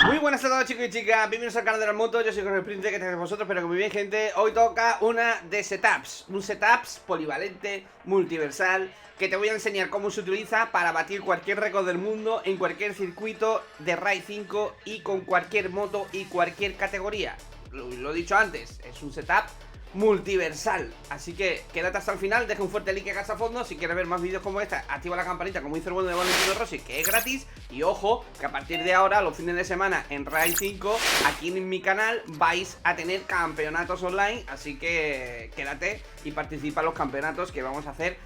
Muy buenas a todos, chicos y chicas, bienvenidos al canal de las motos. Yo soy Jorge Sprinter, que tenemos vosotros, pero que muy bien, gente. Hoy toca una de setups, un setups polivalente, multiversal, que te voy a enseñar cómo se utiliza para batir cualquier récord del mundo en cualquier circuito de Raid 5 y con cualquier moto y cualquier categoría. Lo he dicho antes, es un setup multiversal, así que quédate hasta el final, deja un fuerte like a casa a fondo. Si quieres ver más vídeos como esta, activa la campanita como hizo el bueno de Valentino Rossi, que es gratis. Y ojo, que a partir de ahora, los fines de semana en Raid 5, aquí en mi canal vais a tener campeonatos online, así que quédate y participa en los campeonatos que vamos a hacer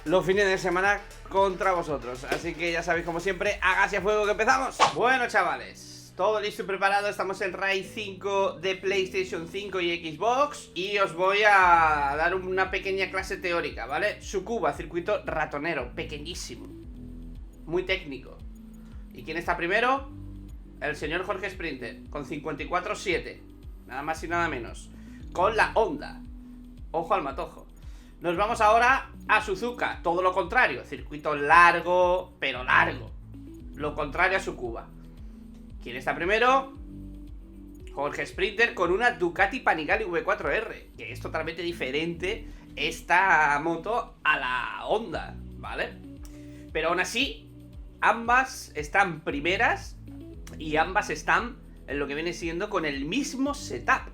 los fines de semana contra vosotros. Así que ya sabéis, como siempre, hágase a fuego que empezamos. Bueno, chavales, todo listo y preparado, estamos en Raid 5 de PlayStation 5 y Xbox. Y os voy a dar una pequeña clase teórica, ¿vale? Tsukuba, circuito ratonero, pequeñísimo, muy técnico. ¿Y quién está primero? El señor Jorge Sprinter, con 54.7, nada más y nada menos, con la Honda. Ojo al matojo. Nos vamos ahora a Suzuka, todo lo contrario, circuito largo, pero largo. Lo contrario a Tsukuba. ¿Quién está primero? Jorge Sprinter con una Ducati Panigale V4R, que es totalmente diferente esta moto a la Honda, ¿vale? Pero aún así, ambas están primeras y ambas están en lo que viene siendo con el mismo setup.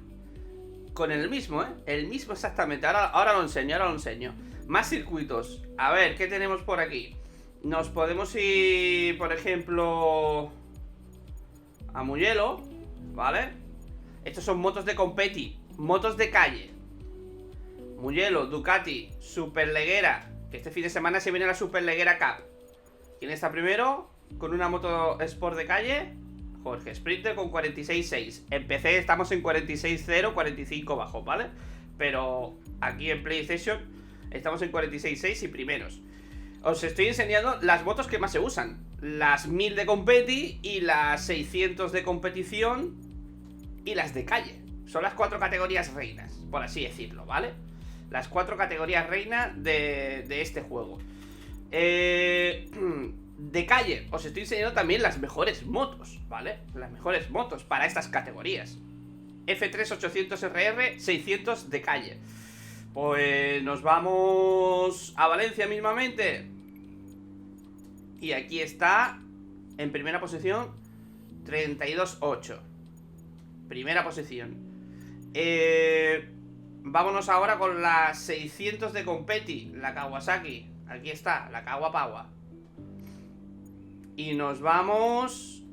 Con el mismo, el mismo exactamente. Ahora lo enseño, Más circuitos. A ver, ¿qué tenemos por aquí? Nos podemos ir, por ejemplo, a Mugello, ¿vale? Estos son motos de competi, motos de calle. Mugello, Ducati, Superleggera, que este fin de semana se viene la Superleggera Cup. ¿Quién está primero? Con una moto Sport de calle, Jorge Sprinter con 46.6. En PC estamos en 46.0, 45 bajo, ¿vale? Pero aquí en PlayStation estamos en 46.6 y primeros. Os estoy enseñando las motos que más se usan. Las 1000 de competi y las 600 de competición y las de calle. Son las 4 categorías reinas, por así decirlo, ¿vale? Las 4 categorías reinas de este juego. De calle, os estoy enseñando también las mejores motos, ¿vale? Las mejores motos para estas categorías. F3 800RR 600 de calle. Pues nos vamos a Valencia mismamente. Y aquí está, en primera posición, 32.8. Primera posición. Vámonos ahora con las 600 de competi, la Kawasaki. Aquí está, la Kawapawa. Y nos vamos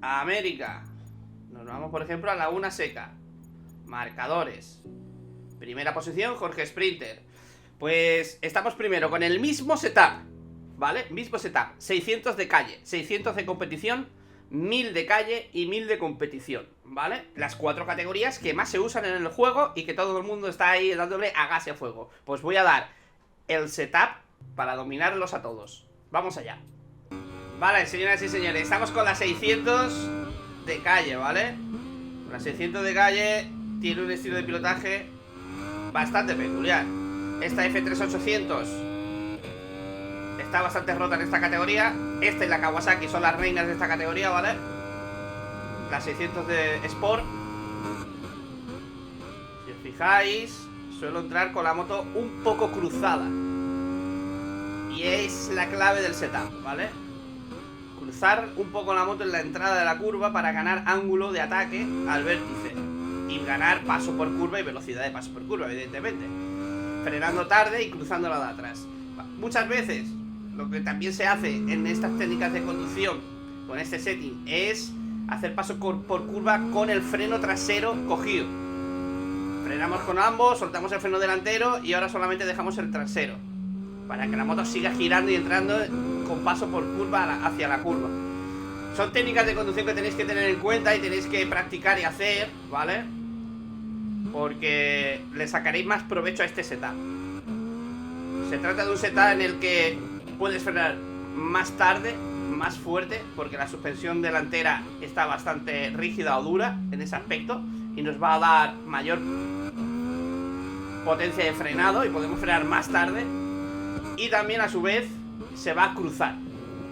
a América. Nos vamos, por ejemplo, a la Una Seca. Marcadores. Primera posición, Jorge Sprinter. Pues estamos primero con el mismo setup, ¿vale? Mismo setup. 600 de calle, 600 de competición, 1000 de calle y 1000 de competición, ¿vale? Las 4 categorías que más se usan en el juego y que todo el mundo está ahí dándole a gas y a fuego. Pues voy a dar el setup para dominarlos a todos. Vamos allá. Vale, señoras y señores, estamos con las 600 de calle, ¿vale? La 600 de calle tiene un estilo de pilotaje bastante peculiar. Esta F3 800 está bastante rota en esta categoría. Esta y la Kawasaki son las reinas de esta categoría, ¿vale? Las 600 de Sport. Si os fijáis, suelo entrar con la moto un poco cruzada. Y es la clave del setup, ¿vale? Cruzar un poco la moto en la entrada de la curva para ganar ángulo de ataque al vértice y ganar paso por curva y velocidad de paso por curva, evidentemente. Frenando tarde y cruzándola de atrás. Muchas veces lo que también se hace en estas técnicas de conducción con este setting es hacer paso por curva con el freno trasero cogido. Frenamos con ambos, soltamos el freno delantero y ahora solamente dejamos el trasero para que la moto siga girando y entrando con paso por curva hacia la curva. Son técnicas de conducción que tenéis que tener en cuenta y tenéis que practicar y hacer, ¿vale? Porque le sacaréis más provecho a este setup. Se trata de un setup en el que puedes frenar más tarde, más fuerte, porque la suspensión delantera está bastante rígida o dura en ese aspecto y nos va a dar mayor potencia de frenado y podemos frenar más tarde. Y también a su vez se va a cruzar.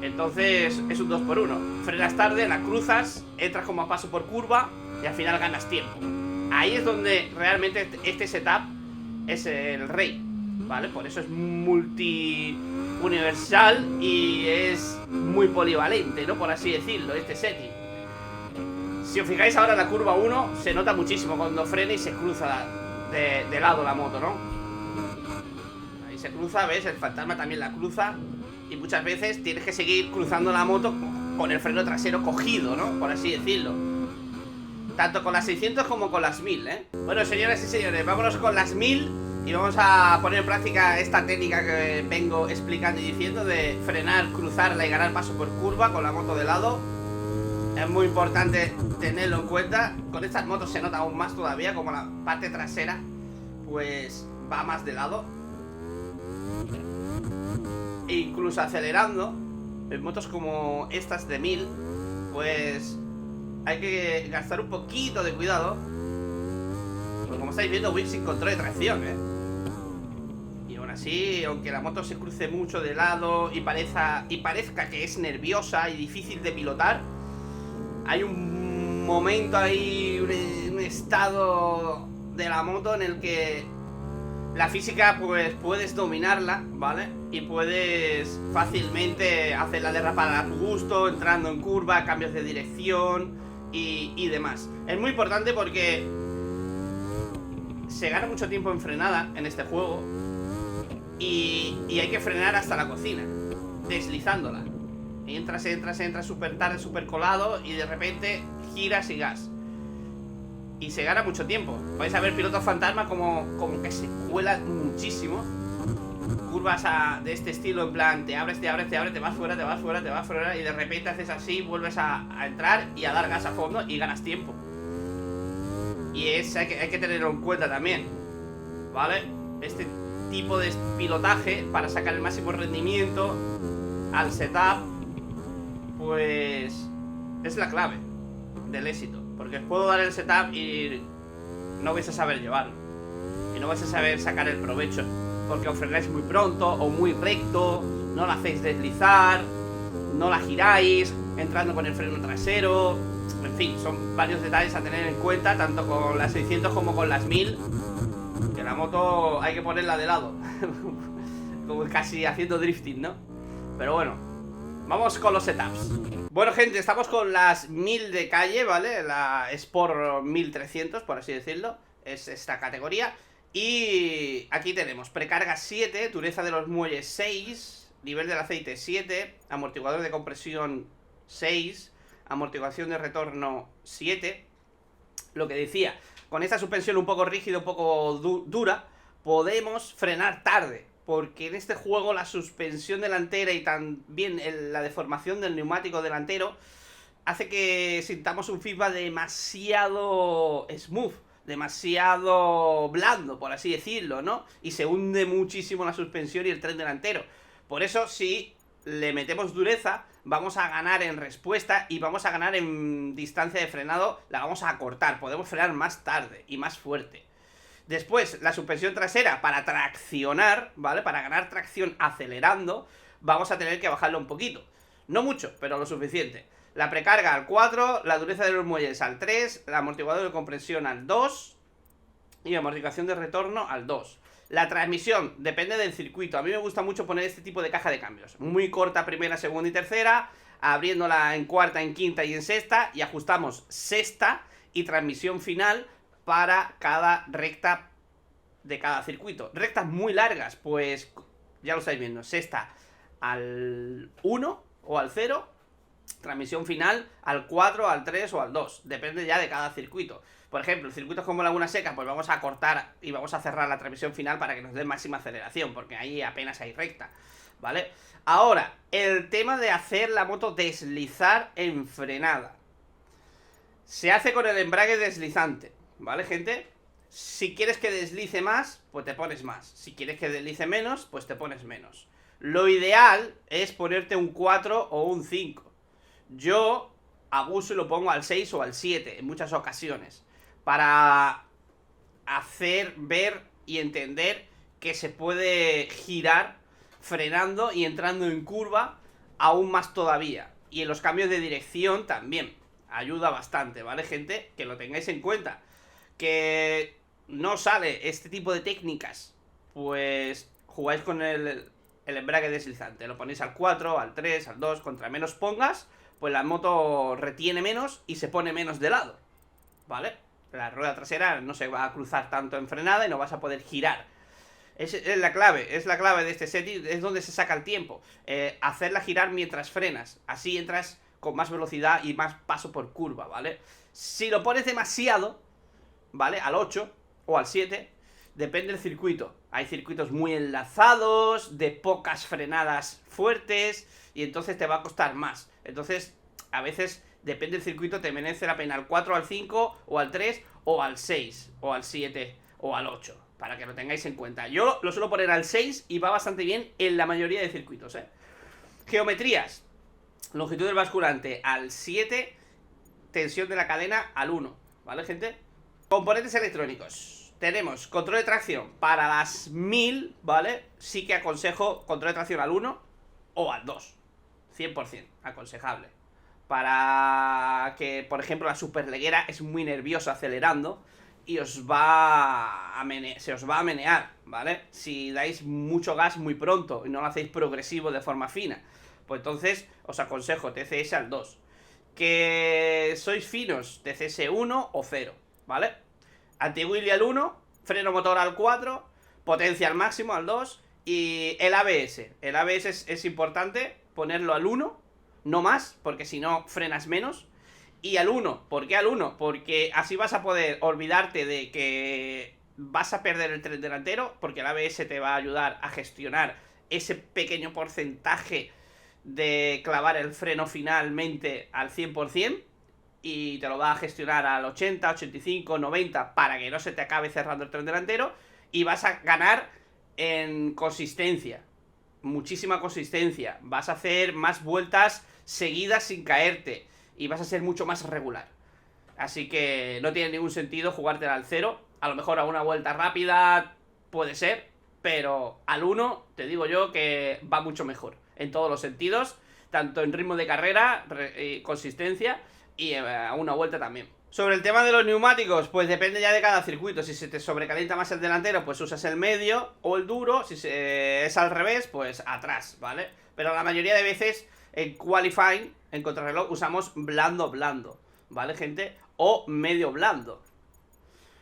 Entonces es un 2x1. Frenas tarde, la cruzas, entras como a paso por curva y al final ganas tiempo. Ahí es donde realmente este setup es el rey, ¿vale? Por eso es multi universal y es muy polivalente, ¿no? Por así decirlo, este setting. Si os fijáis ahora en la curva 1, se nota muchísimo cuando frena y se cruza de lado la moto, ¿no? Ahí se cruza, ¿ves? El fantasma también la cruza. Y muchas veces tienes que seguir cruzando la moto con el freno trasero cogido, ¿no? Por así decirlo. Tanto con las 600 como con las 1000, ¿eh? Bueno, señoras y señores, vámonos con las 1000 y vamos a poner en práctica esta técnica que vengo explicando y diciendo de frenar, cruzarla y ganar paso por curva con la moto de lado. Es muy importante tenerlo en cuenta. Con estas motos se nota aún más todavía, como la parte trasera pues va más de lado. E incluso acelerando, en motos como estas de 1000, pues hay que gastar un poquito de cuidado. Pues como estáis viendo, voy sin control de tracción, ¿eh? Y aún así, aunque la moto se cruce mucho de lado y parezca que es nerviosa y difícil de pilotar, hay un momento ahí, un estado de la moto en el que la física pues puedes dominarla, ¿vale? Y puedes fácilmente hacerla derrapar a tu gusto, entrando en curva, cambios de dirección y demás. Es muy importante porque se gana mucho tiempo en frenada en este juego y hay que frenar hasta la cocina, deslizándola. Entras súper tarde, súper colado y de repente giras y gas. Y se gana mucho tiempo. Vais a ver pilotos fantasma como que se cuelan muchísimo. Curvas de este estilo, en plan, te abres, te vas fuera, y de repente haces así, vuelves a entrar y a dar gas a fondo y ganas tiempo. Y hay que tenerlo en cuenta también, ¿vale? Este tipo de pilotaje para sacar el máximo rendimiento al setup, pues es la clave del éxito. Porque os puedo dar el setup y no vais a saber llevarlo. Y no vais a saber sacar el provecho. Porque os frenáis muy pronto o muy recto, no la hacéis deslizar, no la giráis, entrando con el freno trasero. En fin, son varios detalles a tener en cuenta, tanto con las 600 como con las 1000. Que la moto hay que ponerla de lado. Como casi haciendo drifting, ¿no? Pero bueno, vamos con los setups. Bueno, gente, estamos con las 1000 de calle, ¿vale? La Sport 1300, por así decirlo. Es esta categoría. Y aquí tenemos precarga 7, dureza de los muelles 6, nivel del aceite 7, amortiguador de compresión 6, amortiguación de retorno 7. Lo que decía, con esta suspensión un poco rígida, un poco dura, podemos frenar tarde. Porque en este juego la suspensión delantera y también la deformación del neumático delantero hace que sintamos un feedback demasiado smooth, demasiado blando, por así decirlo, ¿no? Y se hunde muchísimo la suspensión y el tren delantero. Por eso, si le metemos dureza, vamos a ganar en respuesta y vamos a ganar en distancia de frenado, la vamos a acortar. Podemos frenar más tarde y más fuerte. Después, la suspensión trasera para traccionar, ¿vale? Para ganar tracción acelerando, vamos a tener que bajarlo un poquito. No mucho, pero lo suficiente. La precarga al 4, la dureza de los muelles al 3, el amortiguador de compresión al 2 y amortiguación de retorno al 2. La transmisión depende del circuito. A mí me gusta mucho poner este tipo de caja de cambios. Muy corta primera, segunda y tercera, abriéndola en cuarta, en quinta y en sexta, y ajustamos sexta y transmisión final para cada recta de cada circuito. Rectas muy largas, pues ya lo estáis viendo, sexta al 1 o al 0, transmisión final al 4, al 3 o al 2, depende ya de cada circuito. Por ejemplo, circuitos como Laguna Seca, pues vamos a cortar y vamos a cerrar la transmisión final para que nos dé máxima aceleración, porque ahí apenas hay recta, ¿vale? Ahora, el tema de hacer la moto deslizar en frenada. Se hace con el embrague deslizante, ¿vale, gente? Si quieres que deslice más, pues te pones más. Si quieres que deslice menos, pues te pones menos. Lo ideal es ponerte un 4 o un 5. Yo abuso y lo pongo al 6 o al 7 en muchas ocasiones, para hacer ver y entender que se puede girar frenando y entrando en curva aún más todavía. Y en los cambios de dirección también ayuda bastante, ¿vale, gente? Que lo tengáis en cuenta. Que no sale este tipo de técnicas, pues jugáis con el embrague deslizante. Lo ponéis al 4, al 3, al 2. Contra menos pongas, pues la moto retiene menos y se pone menos de lado, ¿vale? La rueda trasera no se va a cruzar tanto en frenada y no vas a poder girar. Es la clave de este setting, es donde se saca el tiempo. Hacerla girar mientras frenas. Así entras con más velocidad y más paso por curva, ¿vale? Si lo pones demasiado, ¿vale? Al 8 o al 7, depende del circuito. Hay circuitos muy enlazados, de pocas frenadas fuertes, y entonces te va a costar más. Entonces, a veces, depende del circuito, te merece la pena al 4, al 5, o al 3, o al 6, o al 7, o al 8. Para que lo tengáis en cuenta. Yo lo suelo poner al 6 y va bastante bien en la mayoría de circuitos, ¿eh? Geometrías. Longitud del basculante al 7, tensión de la cadena al 1, ¿vale, gente? Componentes electrónicos. Tenemos control de tracción para las 1000, ¿vale? Sí que aconsejo control de tracción al 1 o al 2. 100% aconsejable. Para que, por ejemplo, la superleguera es muy nerviosa acelerando y se os va a menear, ¿vale? Si dais mucho gas muy pronto y no lo hacéis progresivo de forma fina, pues entonces os aconsejo TCS al 2. Que sois finos, TCS 1 o 0, ¿vale? Anti-wheelie al 1, freno motor al 4, potencia al máximo al 2 y el ABS. El ABS es importante ponerlo al 1, no más, porque si no frenas menos. Y al 1, ¿por qué al 1? Porque así vas a poder olvidarte de que vas a perder el tren delantero, porque el ABS te va a ayudar a gestionar ese pequeño porcentaje de clavar el freno finalmente al 100%, y te lo va a gestionar al 80, 85, 90 para que no se te acabe cerrando el tren delantero, y vas a ganar en consistencia, muchísima consistencia, vas a hacer más vueltas seguidas sin caerte y vas a ser mucho más regular. Así que no tiene ningún sentido jugártela al 0. A lo mejor a una vuelta rápida puede ser, pero al 1 te digo yo que va mucho mejor en todos los sentidos, tanto en ritmo de carrera, consistencia, y a una vuelta también. Sobre el tema de los neumáticos, pues depende ya de cada circuito. Si se te sobrecalienta más el delantero, pues usas el medio o el duro. Si es al revés, pues atrás, ¿vale? Pero la mayoría de veces en qualifying, en contrarreloj, usamos blando, ¿vale, gente? O medio blando.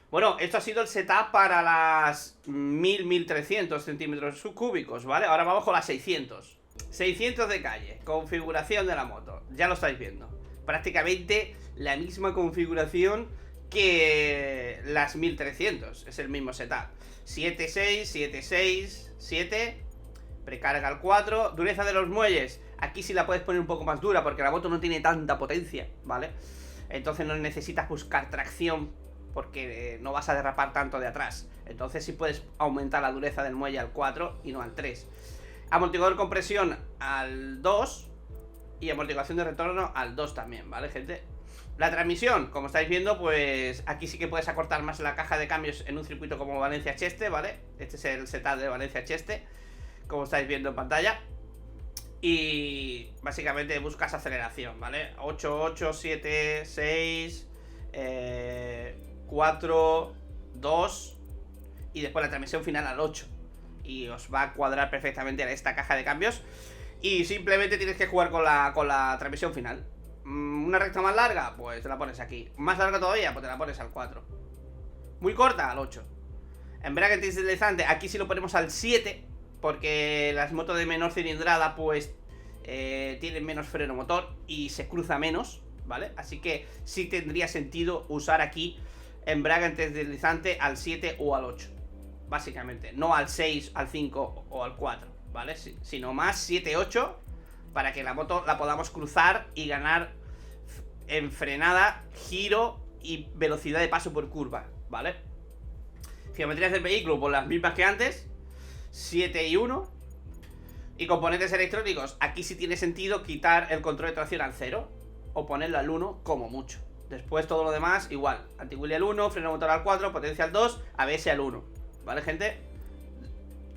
Bueno, esto ha sido el setup para las 1300 centímetros cúbicos, ¿vale? Ahora vamos con las 600. 600 de calle, configuración de la moto. Ya lo estáis viendo. Prácticamente la misma configuración que las 1300. Es el mismo setup. 7.6, 7.6, 7. Precarga al 4. Dureza de los muelles. Aquí sí la puedes poner un poco más dura porque la moto no tiene tanta potencia, ¿vale? Entonces no necesitas buscar tracción porque no vas a derrapar tanto de atrás. Entonces sí puedes aumentar la dureza del muelle al 4 y no al 3. Amortiguador compresión al 2 y amortiguación de retorno al 2 también, ¿vale, gente? La transmisión, como estáis viendo, pues aquí sí que puedes acortar más la caja de cambios en un circuito como Valencia-Cheste, ¿vale? Este es el setup de Valencia-Cheste, como estáis viendo en pantalla. Y básicamente buscas aceleración, ¿vale? 8, 8, 7, 6, 4, 2 y después la transmisión final al 8. Y os va a cuadrar perfectamente en esta caja de cambios. Y simplemente tienes que jugar con la transmisión final. Una recta más larga, pues te la pones aquí. Más larga todavía, pues te la pones al 4. Muy corta, al 8. Embrague deslizante, aquí sí lo ponemos al 7, porque las motos de menor cilindrada pues tienen menos freno motor y se cruza menos, ¿vale? Así que sí tendría sentido usar aquí embrague deslizante al 7 o al 8, básicamente. No al 6, al 5 o al 4, ¿vale? Sino más 7, 8, para que la moto la podamos cruzar y ganar en frenada, giro y velocidad de paso por curva, ¿vale? Geometrías del vehículo, pues las mismas que antes, 7 y 1. Y componentes electrónicos, aquí sí tiene sentido quitar el control de tracción al 0 o ponerlo al 1 como mucho. Después todo lo demás igual, anti-wheelie al 1, freno motor al 4, potencia al 2, ABS al 1, ¿vale, gente?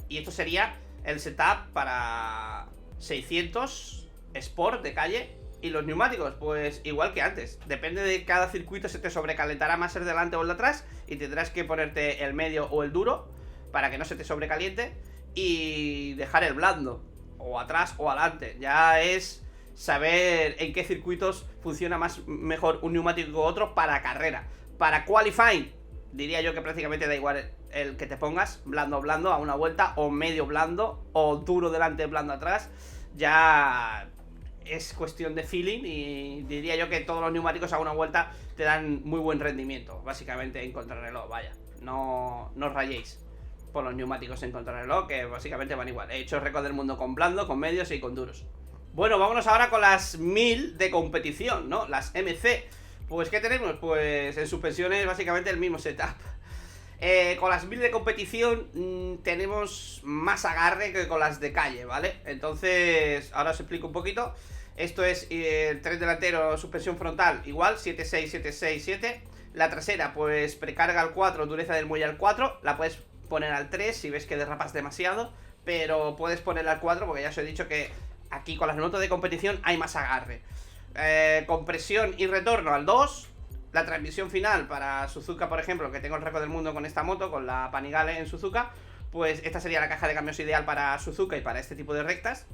Y esto sería el setup para 600 Sport de calle. Y los neumáticos, pues igual que antes. Depende de cada circuito, se te sobrecalentará más el delante o el de atrás. Y tendrás que ponerte el medio o el duro para que no se te sobrecaliente. Y dejar el blando, o atrás o adelante. Ya es saber en qué circuitos funciona mejor un neumático que otro para carrera. Para qualifying, diría yo que prácticamente da igual el que te pongas. Blando a una vuelta, o medio blando, o duro delante, blando atrás. Ya es cuestión de feeling. Y diría yo que todos los neumáticos a una vuelta te dan muy buen rendimiento, básicamente en contrarreloj. Vaya, no os rayéis por los neumáticos en contrarreloj, que básicamente van igual. He hecho récord del mundo con blando, con medios y con duros. Bueno, vámonos ahora con las 1000 de competición, ¿no? Las MC. Pues, ¿qué tenemos? Pues en suspensiones básicamente el mismo setup. Con las 1000 de competición tenemos más agarre que con las de calle, ¿vale? Entonces, ahora os explico un poquito. Esto es el tren delantero, suspensión frontal, igual, 7.6, 7.6, 7. La trasera, pues precarga al 4, dureza del muelle al 4. La puedes poner al 3 si ves que derrapas demasiado, pero puedes ponerla al 4 porque ya os he dicho que aquí con las motos de competición hay más agarre. Compresión y retorno al 2. La transmisión final para Suzuka, por ejemplo, que tengo el récord del mundo con esta moto, con la Panigale en Suzuka, pues esta sería la caja de cambios ideal para Suzuka y para este tipo de rectas,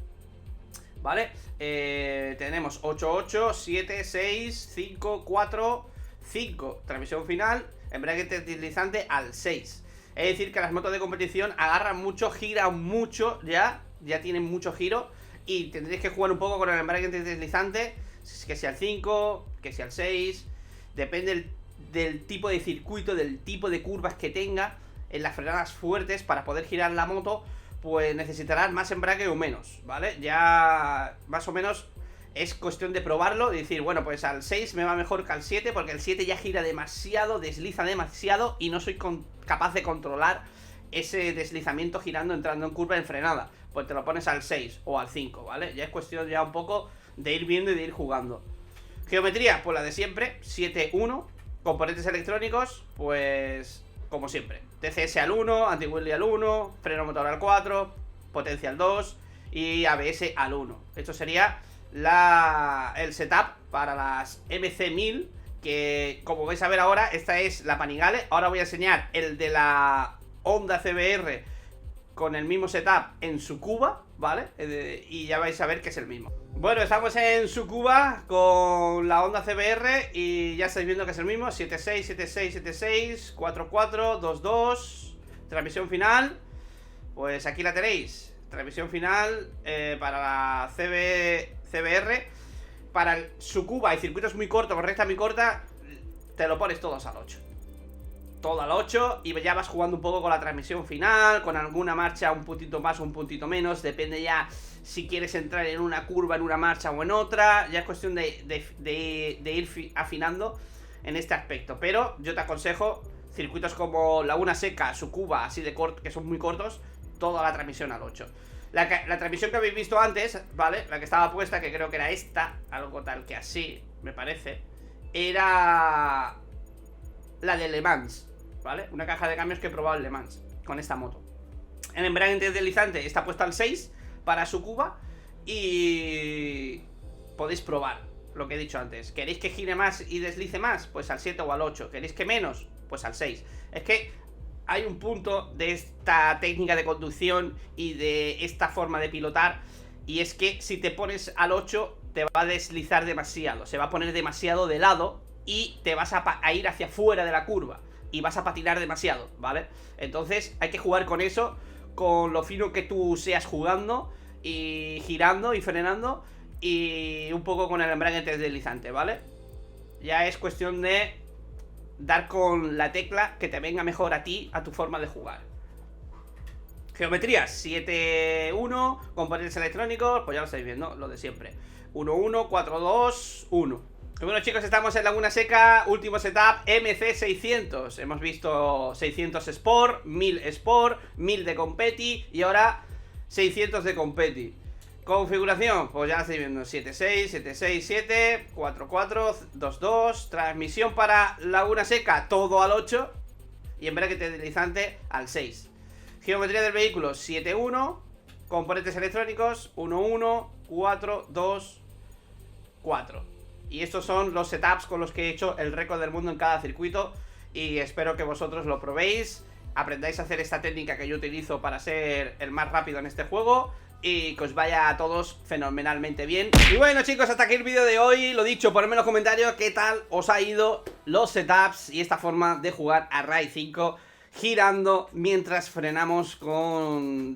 ¿vale? Tenemos 8, 7, 6, 5, 4, 5. Transmisión final, embrague deslizante al 6. Es decir, que las motos de competición agarran mucho, giran mucho, ya tienen mucho giro. Y tendréis que jugar un poco con el embrague deslizante, que sea el 5, que sea el 6. Depende del tipo de circuito, del tipo de curvas que tenga. En las frenadas fuertes, para poder girar la moto, pues necesitarás más embrague o menos, ¿vale? Ya más o menos es cuestión de probarlo, de decir, bueno, pues al 6 me va mejor que al 7, porque el 7 ya gira demasiado, desliza demasiado y no soy capaz de controlar ese deslizamiento girando, entrando en curva en frenada. Pues te lo pones al 6 o al 5, ¿vale? Ya es cuestión ya un poco de ir viendo y de ir jugando. Geometría, pues la de siempre, 7-1. Componentes electrónicos, pues como siempre, TCS al 1, anti-wheelie al 1, freno motor al 4, potencia al 2 y ABS al 1. Esto sería el setup para las MC1000, que como vais a ver ahora, esta es la Panigale. Ahora voy a enseñar el de la Honda CBR con el mismo setup en Tsukuba, ¿vale? Y ya vais a ver que es el mismo. Bueno, estamos en Tsukuba con la Honda CBR y ya estáis viendo que es el mismo. 7.6, 7.6, 7.6, 4.4, 2.2. Transmisión final, pues aquí la tenéis. Transmisión final para la CBR. Para el Tsukuba y circuitos muy cortos, con recta muy corta, te lo pones todos al 8. Todo al 8 y ya vas jugando un poco con la transmisión final, con alguna marcha un puntito más o un puntito menos, depende ya si quieres entrar en una curva, en una marcha o en otra, ya es cuestión de ir afinando en este aspecto. Pero yo te aconsejo circuitos como Laguna Seca, Tsukuba, así de corto, que son muy cortos, toda la transmisión al 8. La transmisión que habéis visto antes, ¿vale? La que estaba puesta, que creo que era esta, algo tal que así, me parece, era la de Le Mans, ¿vale? Una caja de cambios que he probado en Le Mans con esta moto. El embrague deslizante está puesto al 6 para Tsukuba y podéis probar lo que he dicho antes. ¿Queréis que gire más y deslice más? Pues al 7 o al 8. ¿Queréis que menos? Pues al 6. Es que hay un punto de esta técnica de conducción y de esta forma de pilotar, y es que si te pones al 8 te va a deslizar demasiado, se va a poner demasiado de lado y te vas a ir hacia fuera de la curva y vas a patinar demasiado, ¿vale? Entonces hay que jugar con eso, con lo fino que tú seas jugando y girando y frenando, y un poco con el embrague deslizante, ¿vale? Ya es cuestión de dar con la tecla que te venga mejor a ti, a tu forma de jugar. Geometría, 7-1, componentes electrónicos, pues ya lo estáis viendo, lo de siempre. 1-1, 4-2, 1. Y bueno, chicos, estamos en Laguna Seca, último setup, MC600. Hemos visto 600 Sport, 1000 Sport, 1000 de Competi y ahora 600 de Competi. Configuración, pues ya la estáis viendo, 7.6, 7.6, 7, 4.4, 2.2. Transmisión para Laguna Seca, todo al 8. Y embrague deslizante al 6. Geometría del vehículo, 7.1. Componentes electrónicos, 1.1. 4, 2, 4. Y estos son los setups con los que he hecho el récord del mundo en cada circuito. Y espero que vosotros lo probéis, aprendáis a hacer esta técnica que yo utilizo para ser el más rápido en este juego, y que os vaya a todos fenomenalmente bien. Y bueno, chicos, hasta aquí el vídeo de hoy. Lo dicho, ponedme en los comentarios qué tal os ha ido los setups y esta forma de jugar a Raid 5 girando mientras frenamos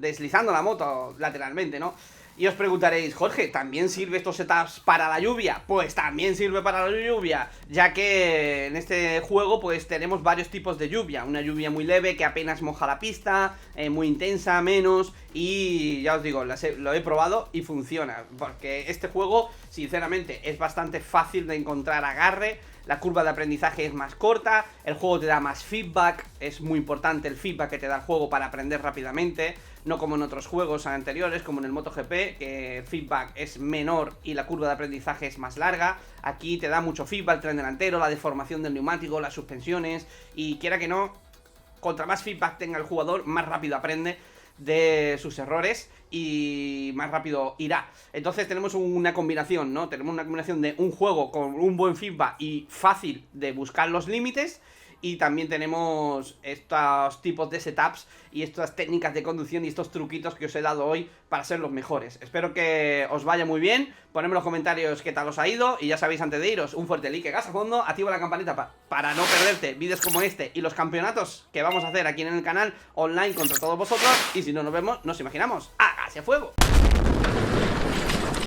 deslizando la moto lateralmente, ¿no? Y os preguntaréis, Jorge, ¿también sirve estos setups para la lluvia? Pues también sirve para la lluvia, ya que en este juego pues tenemos varios tipos de lluvia. Una lluvia muy leve que apenas moja la pista, muy intensa, menos. Y ya os digo, lo he probado y funciona, porque este juego sinceramente es bastante fácil de encontrar agarre. La curva de aprendizaje es más corta, el juego te da más feedback, es muy importante el feedback que te da el juego para aprender rápidamente, no como en otros juegos anteriores, como en el MotoGP, que el feedback es menor y la curva de aprendizaje es más larga. Aquí te da mucho feedback, el tren delantero, la deformación del neumático, las suspensiones, y quiera que no, contra más feedback tenga el jugador, más rápido aprende de sus errores y más rápido irá. Entonces tenemos una combinación, ¿no? Tenemos una combinación de un juego con un buen feedback y fácil de buscar los límites, y también tenemos estos tipos de setups y estas técnicas de conducción y estos truquitos que os he dado hoy para ser los mejores. Espero que os vaya muy bien, ponedme en los comentarios qué tal os ha ido, y ya sabéis, antes de iros, un fuerte like, gas a fondo, activa la campanita para no perderte vídeos como este y los campeonatos que vamos a hacer aquí en el canal online contra todos vosotros. Y si no nos vemos, nos imaginamos, ¡hágase fuego!